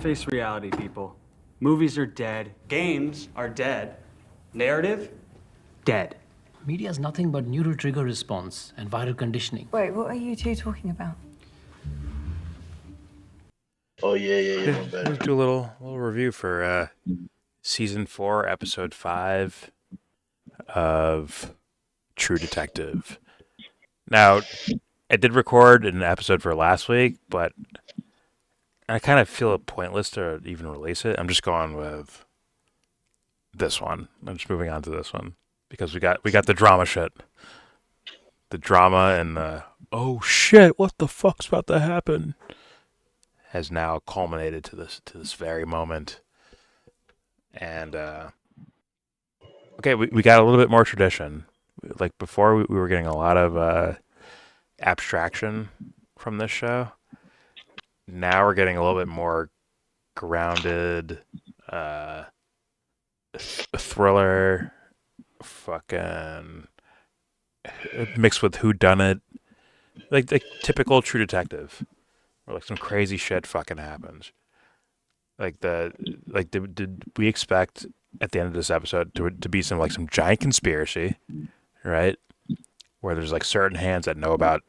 Face reality, people. Movies are dead. Games are dead. Narrative? Dead. Media is nothing but neural trigger response and viral conditioning. Wait, what are you two talking about? Oh yeah. My bad. Let's do a little review for season 4, episode 5 of True Detective. Now, I did record an episode for last week, but I kind of feel it pointless to even release it. I'm just going with this one. I'm just moving on to this one because we got the drama shit, the drama and the oh shit, what the fuck's about to happen has now culminated to this very moment. And okay, we got a little bit more tradition. Like before, we were getting a lot of abstraction from this show. Now we're getting a little bit more grounded, thriller, fucking mixed with whodunit, like typical True Detective, where like some crazy shit fucking happens. Did we expect at the end of this episode to be some giant conspiracy, right? Where there's like certain hands that know about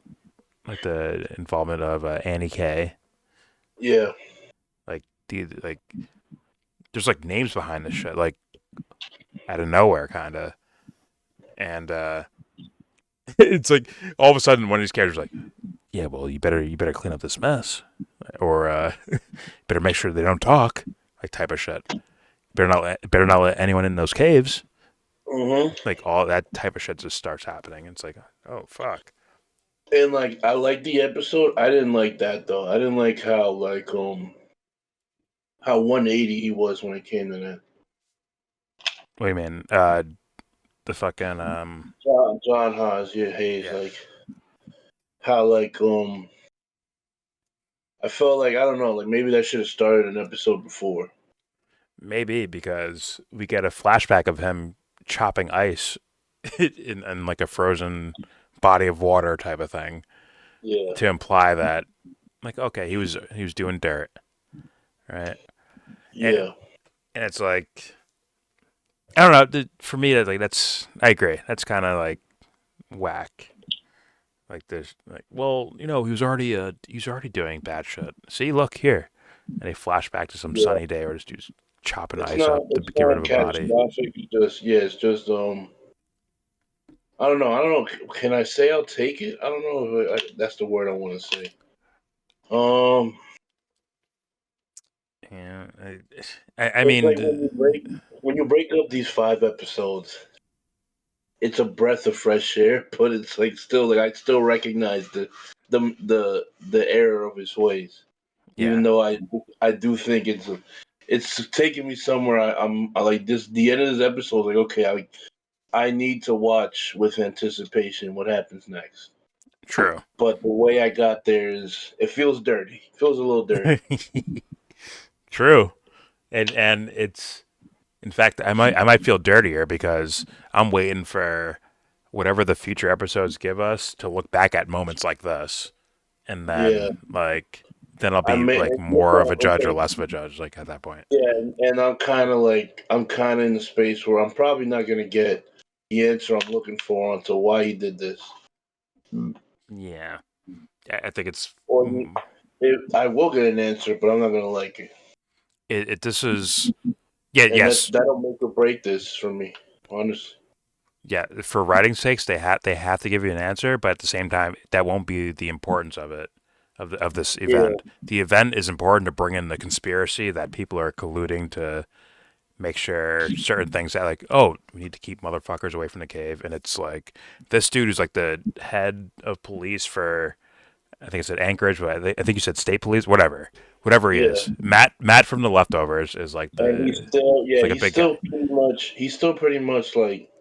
like the involvement of Annie K. Yeah. There's like names behind this shit, like out of nowhere, kind of, and it's like all of a sudden one of these characters like, yeah, well, you better clean up this mess, or better make sure they don't talk, like type of shit. Better not let anyone in those caves. Mm-hmm. Like all that type of shit just starts happening. It's like, oh fuck. And like I liked the episode. I didn't like that though. I didn't like how 180 he was when it came to that. What do you mean? The fucking John Haas, yeah, Hayes, yeah. like how I felt like I don't know, like maybe that should have started an episode before. Maybe because we get a flashback of him chopping ice in like a frozen body of water type of thing. Yeah. To imply that, like, okay, he was doing dirt, right? Yeah. And it's like, I don't know. For me, I agree. That's kind of like whack. Like this, like, well, he was already doing bad shit. See, look here, and they flash back to some sunny day where this dude's chopping ice up to get rid of a body. It's just I don't know. Can I say I'll take it? I don't know if that's the word I want to say. Yeah, I mean, like when you break up these 5 episodes, it's a breath of fresh air, but it's like still like I still recognize the error of his ways, even though I do think it's taking me somewhere. I like this. The end of this episode, like okay, I need to watch with anticipation what happens next. True. But the way I got there it feels dirty. It feels a little dirty. True. And it's, in fact, I might feel dirtier because I'm waiting for whatever the future episodes give us to look back at moments like this, and then then I'll be more of a judge or less of a judge, like at that point. Yeah, and I'm kind of in the space where I'm probably not gonna get the answer I'm looking for onto why he did this. Yeah, I think it's. I will get an answer, but I'm not gonna like it. This is. Yeah. And yes. That'll make or break this for me, honestly. Yeah, for writing's sakes, they have to give you an answer, but at the same time, that won't be the importance of it, of this event. Yeah. The event is important to bring in the conspiracy that people are colluding to make sure certain things that, like, oh, we need to keep motherfuckers away from the cave, and it's like this dude who's like the head of police for, I think it said Anchorage, but I think you said state police, whatever he is. Matt from The Leftovers is like the. And he's still pretty much like.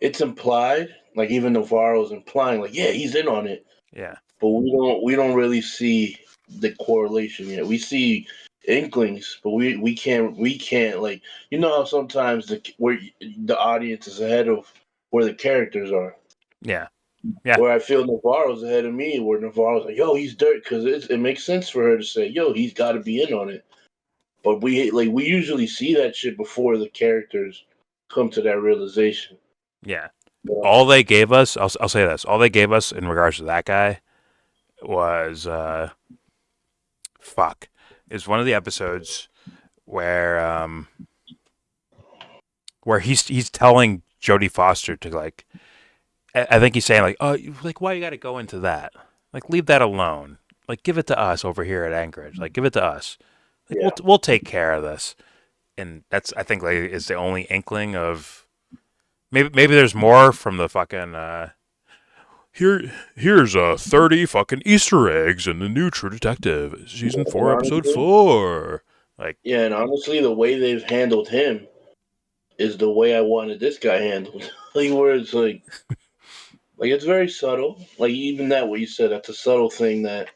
It's implied, like even Navarro's implying, like, yeah, he's in on it. Yeah. But we don't really see the correlation yet. We see inklings, but we can't like how sometimes the audience is ahead of where the characters are. Yeah. Yeah. Where I feel Navarro's ahead of me, where Navarro's like, yo, he's dirt, because it makes sense for her to say, yo, he's got to be in on it. But we usually see that shit before the characters come to that realization. Yeah. Yeah. All they gave us, I'll say this, all they gave us in regards to that guy was, fuck, is one of the episodes where, where he's telling Jodie Foster to like, I think he's saying like, oh, like why you got to go into that? Like leave that alone. Like give it to us over here at Anchorage. Like give it to us. Like Yeah. we'll take care of this. And that's I think like is the only inkling of maybe there's more from the fucking here's 30 fucking Easter eggs in the new True Detective season And 4 episode honestly, 4. Like yeah, and honestly, the way they've handled him is the way I wanted this guy handled. Like where it's like it's very subtle. Like even that what you said, that's a subtle thing that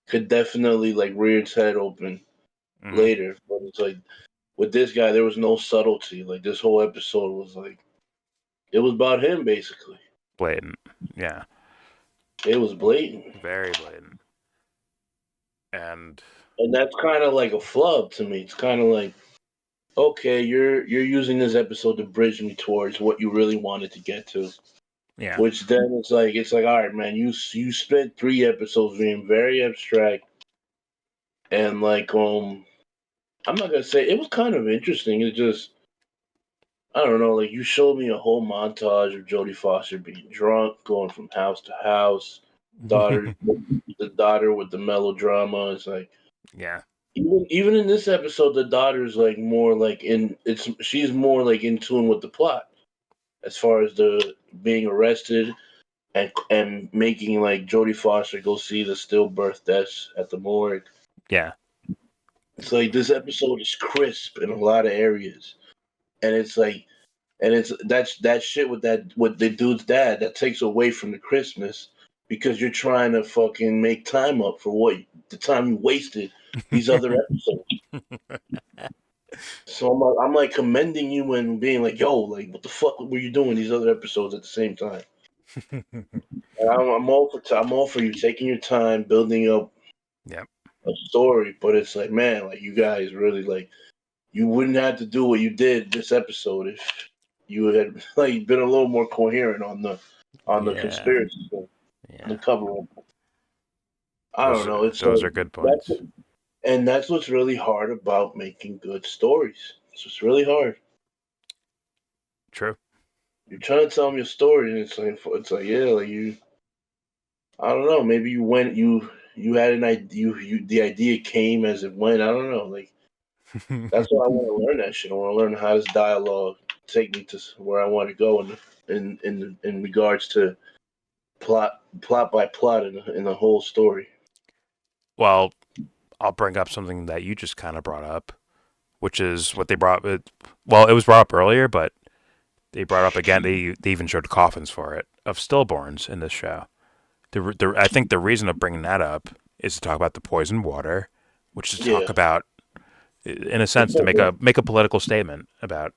could definitely like rear its head open mhm, later. But it's like with this guy, there was no subtlety. Like this whole episode was like it was about him basically. blatant. Yeah, It was blatant, very blatant. And and that's kind of like a flub to me. It's kind of like okay, you're using this episode to bridge me towards what you really wanted to get to. yeah. Which then it's like all right, man, you spent 3 episodes being very abstract and like I'm not gonna say it was kind of interesting. It just I don't know, like you showed me a whole montage of Jodie Foster being drunk, going from house to house. Daughter, the daughter with the melodrama is like Yeah. even in this episode, the daughter's like more like she's more like in tune with the plot as far as the being arrested and making like Jodie Foster go see the stillbirth deaths at the morgue. Yeah. It's like this episode is crisp in a lot of areas, and it's like, and it's that's that shit with the dude's dad that takes away from the Christmas because you're trying to fucking make time up for what the time you wasted these other episodes. So I'm like commending you and being like, yo, like what the fuck were you doing these other episodes at the same time? And I'm all for you taking your time building up Yep. a story, but it's like, man, like you guys really like you wouldn't have to do what you did this episode if you had like been a little more coherent on the Yeah. conspiracy thing, on the Yeah. cover up. I don't Those know. It's those like are good points. that's and that's what's really hard about making good stories. It's just really hard. True. You're trying to tell me a story, and it's like yeah, like you. I don't know. Maybe you had an idea. The idea came as it went. I don't know. Like that's why I want to learn that shit. I want to learn how does dialogue take me to where I want to go in regards to plot by plot in the whole story. Well, I'll bring up something that you just kind of brought up, which is what they brought. Well, it was brought up earlier, but they brought up again. They even showed coffins for it of stillborns in this show. I think the reason of bringing that up is to talk about the poisoned water, which is to talk Yeah, about, in a sense, to make a political statement about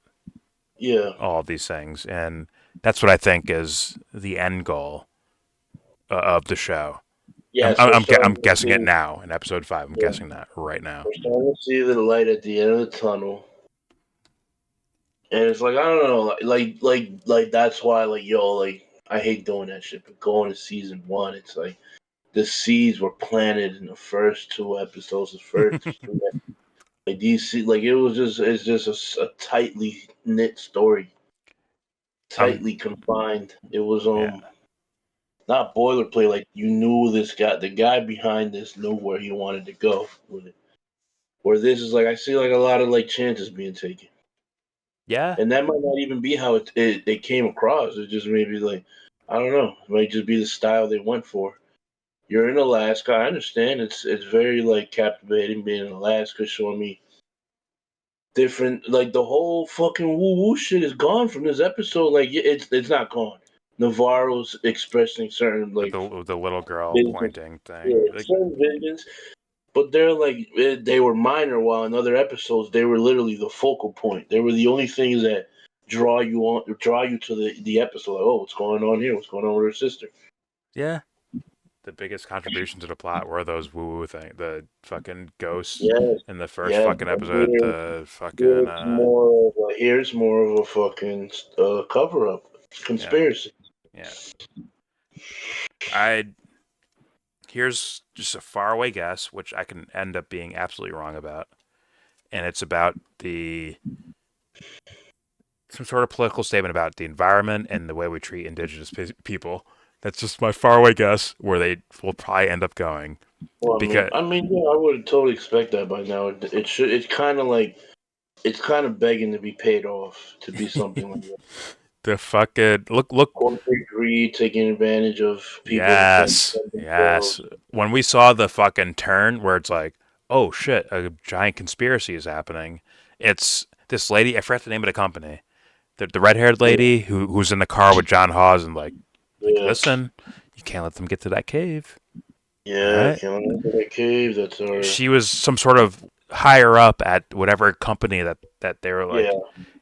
yeah, all of these things, and that's what I think is the end goal of the show. yeah. So I'm guessing it now in episode 5. I'm yeah, guessing that right now. we're starting to see the light at the end of the tunnel, and it's like I don't know, like that's why like yo, like I hate doing that shit. But going to season 1, it's like the seeds were planted in the first 2 episodes, the first 3 like DC, like it's just a tightly knit story, I'm tightly confined. It was Yeah. not boilerplate. Like you knew this guy, the guy behind this knew where he wanted to go with it. Where this is like I see like a lot of like chances being taken, Yeah. and that might not even be how it came across. It just maybe like I don't know. It might just be the style they went for. You're in Alaska. I understand. It's very like captivating being in Alaska, showing me different like the whole fucking woo woo shit is gone from this episode. Like it's not gone. Navarro's expressing certain With like the little girl visions, pointing thing. yeah, Like, certain visions, but they're like they were minor. While in other episodes they were literally the focal point. They were the only things that draw you to the episode. Like, oh, what's going on here? What's going on with her sister? yeah. the biggest contribution to the plot were those woo-woo thing, the fucking ghosts Yes, in the first yes. fucking episode, the fucking Here's more of a fucking cover up yeah, conspiracy. yeah. I Here's just a faraway guess, which I can end up being absolutely wrong about, and it's about some sort of political statement about the environment and the way we treat indigenous people. That's just my faraway guess where they will probably end up going. Well, Because yeah, I would totally expect that by now. It should. It's kind of like it's kind of begging to be paid off to be something like that. the fucking look. Corporate greed taking advantage of people that can't Yes, defend yes. themselves. When we saw the fucking turn where it's like, oh shit, a giant conspiracy is happening. It's this lady. I forgot the name of the company. The red haired lady who's in the car with John Hawes and like, Yeah, listen, you can't let them get to that cave. All yeah. right. Killing into the cave. That's our She was some sort of higher up at whatever company that they were yeah. like,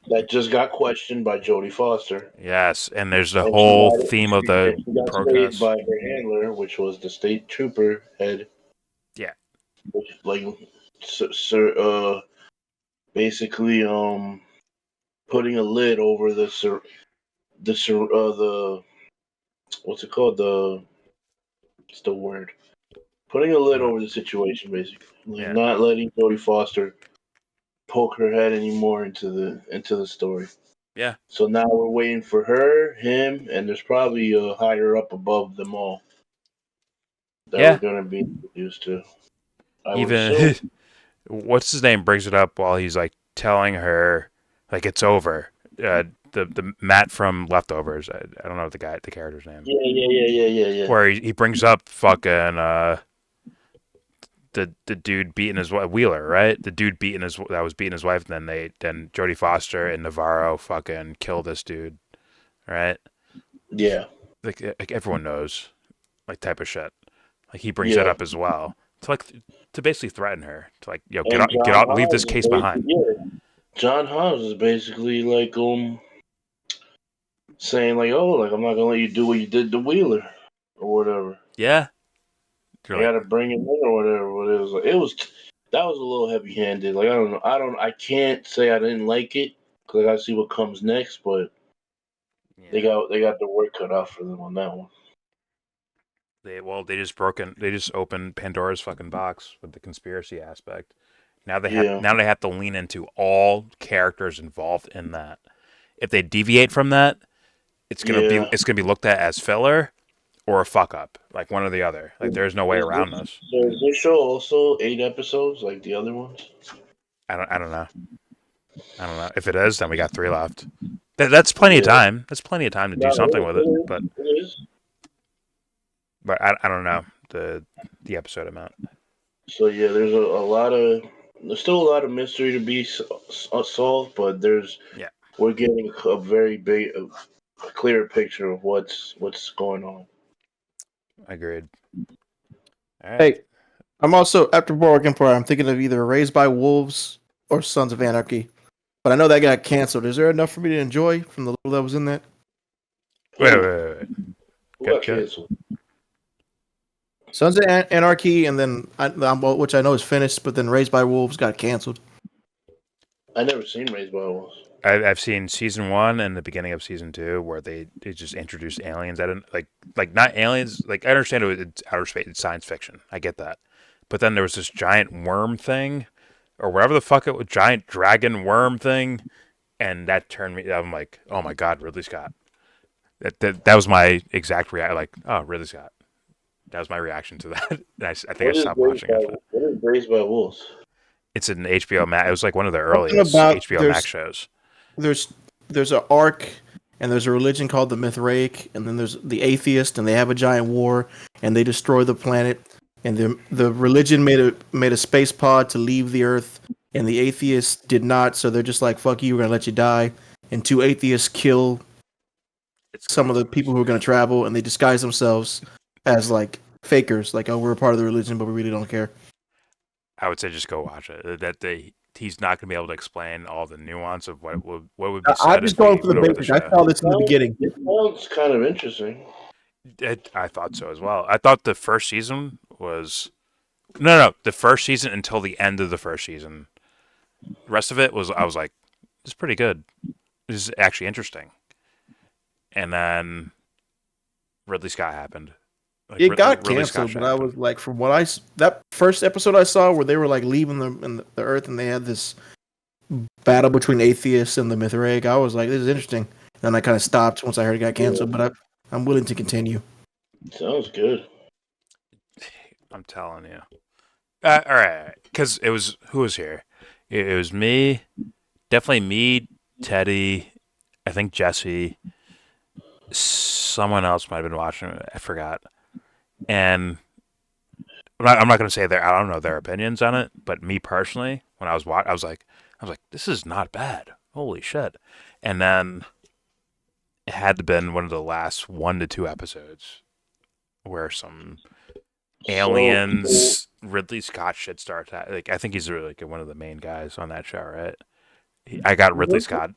That just got questioned by Jodie Foster, yes. And there's the and she whole got theme of the and she got swayed protest. by her handler, which was the state trooper head, Yeah, which like basically putting a lid over the what's it called, what's the word, putting a lid uh, over the situation, basically, like yeah, not letting Jodie Foster poke her head anymore into the story. yeah, So now we're waiting for her, him, and there's probably a higher up above them all that we're yeah. gonna be introduced to. I would assume. Even what's his name brings it up while he's like telling her like it's over. The Matt from Leftovers. I don't know the character's name. Yeah, yeah, yeah, yeah, yeah, yeah. Where he brings up fucking the dude beating his wife, Wheeler, right? The dude that was beating his wife, and then Jodie Foster and Navarro fucking kill this dude, right? Yeah, Like everyone knows, like type of shit. Like he brings that yeah. up as well to basically threaten her to like And get John out, leave Hawes this is case behind. basically, yeah. John Hawes is basically like saying like, oh, like I'm not gonna let you do what you did to Wheeler or whatever. Yeah, I you're like gotta bring him in or whatever. But it was like that was a little heavy handed. Like I can't say I didn't like it because I gotta see what comes next. But yeah. they got the work cut out for them on that one. They just opened Pandora's fucking box with the conspiracy aspect. Yeah, Now they have to lean into all characters involved in that. If they deviate from that, yeah. it's gonna be looked at as filler or a fuck up, like one or the other. Like there's no way around this. Is this show also 8 episodes like the other ones? I don't know. I don't know. If it is, then we got 3 left. That's plenty of Yeah. time. That's plenty of time to do No, something with it. it is. But I don't know the episode amount. So yeah, there's still a lot of mystery to be solved, but Yeah, we're getting a very big, a clearer picture of what's going on. agreed. All right. Hey, I'm also after Boardwalk Empire. I'm thinking of either Raised by Wolves or Sons of Anarchy, but I know that got canceled. Is there enough for me to enjoy from the little that was in that? Wait. Who Good, got good. canceled? Sons of Anarchy, and then which I know is finished, but then Raised by Wolves got canceled. I never seen Raised by Wolves. I've seen season 1 and the beginning of season 2 where they just introduced aliens. I didn't like not aliens. Like I understand it's outer space, it's science fiction. I get that, but then there was this giant worm thing, or whatever the fuck it was, giant dragon worm thing, and that turned me. I'm like, oh my god, Ridley Scott. That was my exact reaction. Like, oh, Ridley Scott. That was my reaction to that. And I think I stopped watching after that. What is Raised by Wolves? It's an HBO Max. It was like one of the Something earliest about HBO Max shows. There's an arc, and there's a religion called the Mithraic, and then there's the atheist, and they have a giant war, and they destroy the planet, and the religion made a space pod to leave the Earth, and the atheists did not, so they're just like, fuck you, we're gonna let you die, and 2 atheists kill It's some of the people who are gonna travel, and they disguise themselves as like fakers, like, oh, we're a part of the religion, but we really don't care. I would say just go watch it. He's not going to be able to explain all the nuance of what would be said. I'm just if we going for the went over basics. I show. saw this in the beginning. It sounds kind of interesting. I thought so as well. I thought the first season was no, the first season until the end of the first season. The rest of it was I was like, this is pretty good. This is actually interesting. And then Ridley Scott happened. Like, It got Ridley Scott canceled, but I happened. was like, from what that first episode I saw where they were like leaving the Earth and they had this battle between atheists and the Mithraic, I was like, this is interesting. Then I kind of stopped once I heard it got canceled, but I'm willing to continue. Sounds good. I'm telling you. All right, because it was who was here? It was me, definitely me, Teddy. I think Jesse. Someone else might have been watching it. I forgot. And I'm not going to say I don't know their opinions on it, but me personally, when I was watching, I was like, this is not bad. Holy shit! And then it had to been one of the last 1 to 2 episodes where some aliens, Ridley Scott shit starts. Like I think he's really like one of the main guys on that show, right? I got Ridley Scott.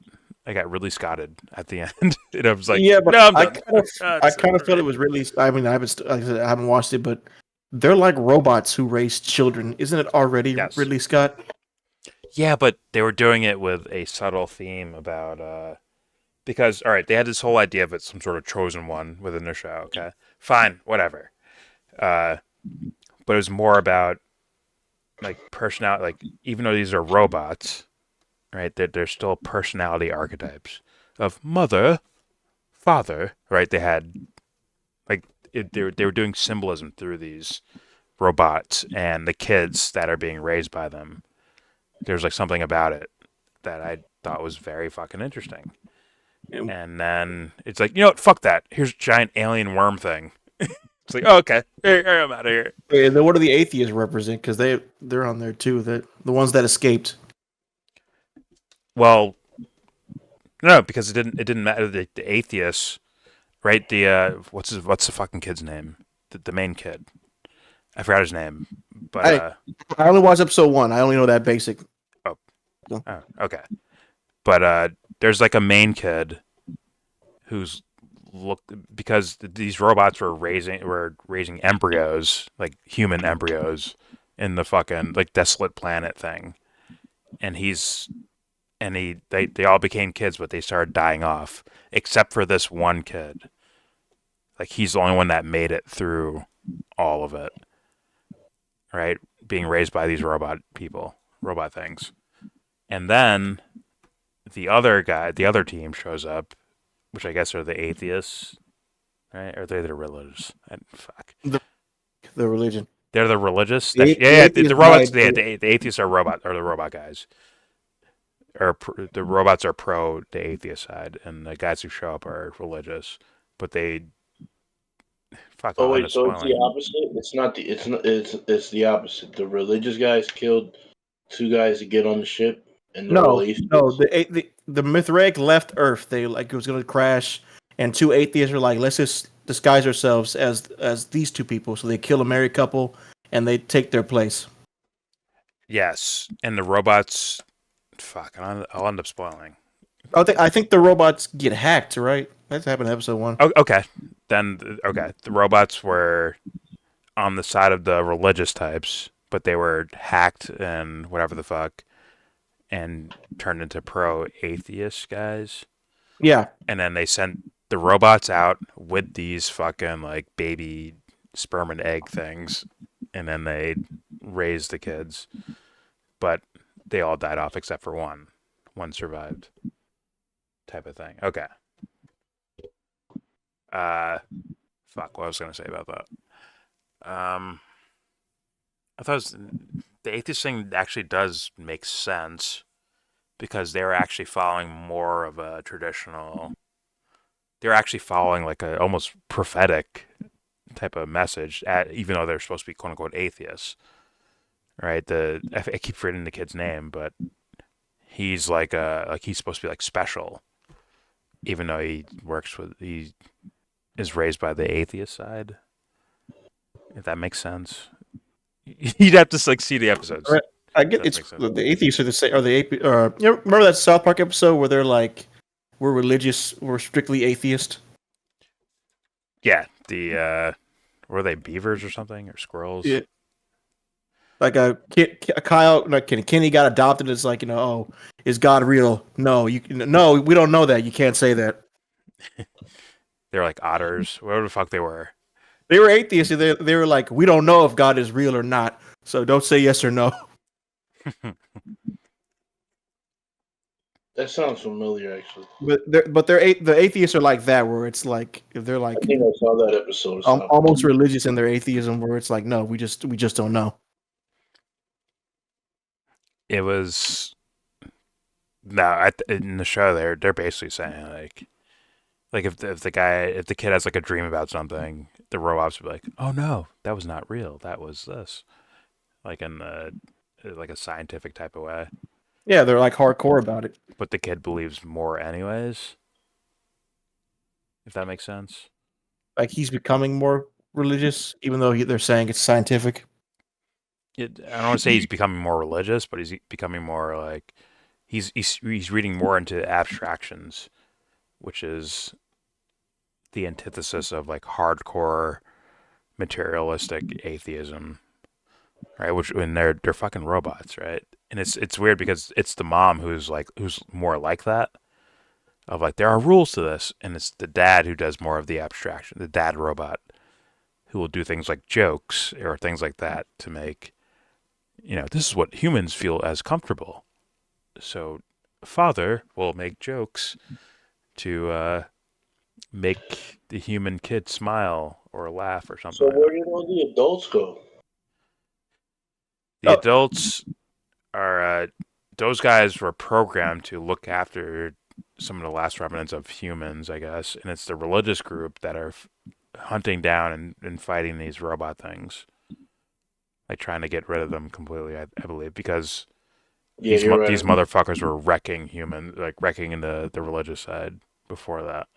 I got really Scotted at the end, and I was like, yeah, but no, I'm I done. kind of felt it was really. I mean, like I said, I haven't watched it, but they're like robots who raise children. Isn't it already Yes. Ridley Scott? Yeah, but they were doing it with a subtle theme about because all right, they had this whole idea of it some sort of chosen one within the show. Okay, fine, whatever. But it was more about like personality. Like even though these are robots, right? They're still personality archetypes of mother, father. Right? They had like they were doing symbolism through these robots and the kids that are being raised by them. There's like something about it that I thought was very fucking interesting. And then it's like, you know what? Fuck that. Here's a giant alien worm thing. It's like, oh, okay, here, I'm out of here. And then what do the atheists represent? Because they're on there too. The ones that escaped. Well, no, because it didn't matter. The atheists, right? The what's the fucking kid's name? The main kid. I forgot his name, but I only watched episode 1. I only know that basic. oh, okay. But there's like a main kid who's because these robots were raising embryos, like human embryos, in the fucking like desolate planet thing, and they all became kids, but they started dying off, except for this one kid. Like he's the only one that made it through all of it, right? Being raised by these robot things, and then the other team shows up, which I guess are the atheists, right? Or they're the religious. Fuck. The religion. They're the religious. The The robots. died. The atheists are the robot guys. Or the robots are pro the atheist side, and the guys who show up are religious. But they fuck. Oh I'll end wait, up so it's the spoiling. opposite. It's the opposite. The religious guys killed 2 guys to get on the ship, and they're all atheists. No. The Mithraic left Earth. They like it was gonna crash, and 2 atheists were like, let's just disguise ourselves as these 2 people. So they kill a married couple, and they take their place. Yes, and the robots. Fuck. I'll end up spoiling. I think the robots get hacked, right? That's happened in episode 1. Oh, okay. Then the robots were on the side of the religious types, but they were hacked and whatever the fuck, and turned into pro atheist guys. Yeah. And then they sent the robots out with these fucking like baby sperm and egg things, and then they raised the kids, but they all died off except for one. One survived. Type of thing. Okay. Fuck. What I was gonna say about that. I thought the atheist thing actually does make sense because they're actually following more of a traditional. They're actually following like a almost prophetic type of message, even though they're supposed to be quote unquote atheists, right? I keep forgetting the kid's name, but he's like he's supposed to be like special, even though he is raised by the atheist side. If that makes sense, you'd have to like see the episodes. Right. I get it's the atheists are the same. Are the you remember that South Park episode where they're like, we're religious, we're strictly atheist. Yeah, the were they beavers or something or squirrels? Yeah. Like a Kyle, like Kenny got adopted. It's like, oh, is God real? No, no, we don't know that. You can't say that. They're like otters, whatever the fuck they were. They were atheists. They were like, we don't know if God is real or not. So don't say yes or no. That sounds familiar, actually. The atheists are like that, where it's like if they're like I think I saw that episode. Or something. almost religious in their atheism, where it's like, no, we just don't know. It was in the show they're basically saying like if the kid has like a dream about something, the robots would be like, oh no, that was not real, that was this, like in like a scientific type of way. Yeah, they're like hardcore about it. But the kid believes more anyways, if that makes sense. Like he's becoming more religious, even though they're saying it's scientific. I don't want to say he's becoming more religious, but he's becoming more like he's reading more into abstractions, which is the antithesis of like hardcore materialistic atheism, right? Which when they're fucking robots, right? And it's weird because it's the mom who's more like that, of like there are rules to this, and it's the dad who does more of the abstraction, the dad robot who will do things like jokes or things like that to make, this is what humans feel as comfortable. So father will make jokes to make the human kid smile or laugh or something. So where did all the adults go? The adults are those guys were programmed to look after some of the last remnants of humans, I guess, and it's the religious group that are hunting down and fighting these robot things, like trying to get rid of them completely. I believe because these motherfuckers were wrecking humans, like wrecking in the religious side before that,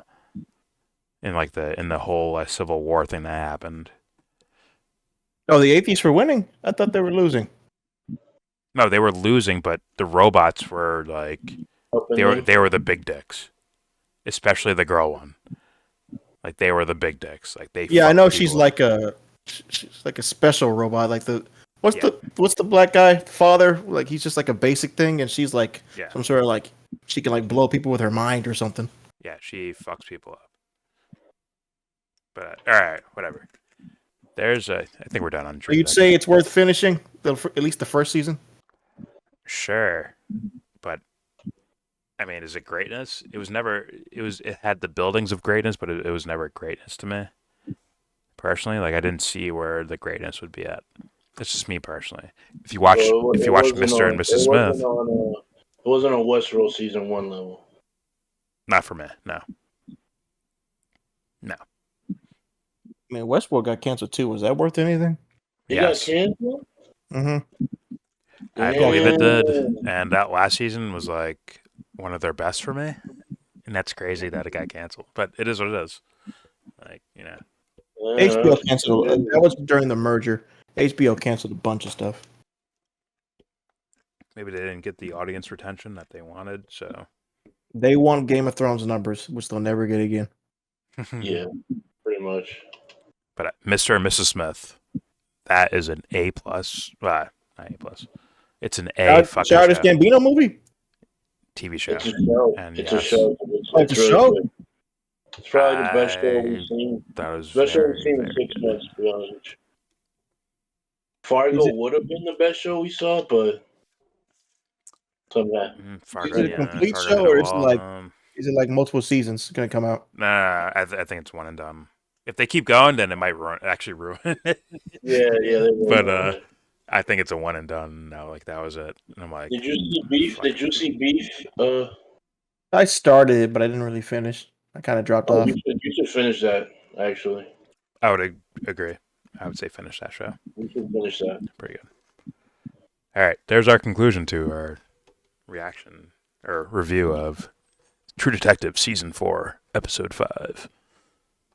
in the whole Civil War thing that happened. Oh, the atheists were winning? I thought they were losing. No, they were losing, but the robots were like they were the big dicks, especially the girl one. Like they were the big dicks. Like they. Yeah, I know she's like a special robot. Like what's the black guy father? Like he's just like a basic thing, and she's like some sort of like she can like blow people with her mind or something. Yeah, she fucks people up. But all right, whatever. I think we're done on. So you'd say it's worth finishing at least the first season. Sure, but I mean, is it greatness? It had the buildings of greatness, but it was never greatness to me. Personally, like I didn't see where the greatness would be at. That's just me personally. If you watch Mr. and Mrs. Smith, it wasn't on Westworld season 1 level. Not for me, no. I mean, Westworld got canceled too. Was that worth anything? Yes. It got canceled? Mm-hmm. I believe it did. And that last season was like one of their best for me. And that's crazy that it got canceled. But it is what it is. Like, HBO canceled. That was during the merger. HBO canceled a bunch of stuff. Maybe they didn't get the audience retention that they wanted, so. They want Game of Thrones numbers, which they'll never get again. Yeah, pretty much. But Mr. and Mrs. Smith, that is an A+. Not A+. It's an A fucking Childish show. Gambino movie? TV show. It's a show. And it's a show. It's a show? Good. It's probably the best show we've seen. That was best show we've seen in very 6 good. months, to be honest with you. Fargo would have been the best show we saw, but something happened. Fargo, Is it a complete Fargo show, did or well. is it like multiple seasons going to come out? Nah, I think it's one and done. If they keep going, then it might ruin it. Yeah. But I think it's a one and done now. Like that was it. And I'm like, Did you see Beef? Did you see Beef? I started it, but I didn't really finish. I kind of dropped off. You should finish that, actually. I would agree. I would say finish that show. You should finish that. Pretty good. All right, there's our conclusion to our reaction or review of True Detective Season 4, Episode 5.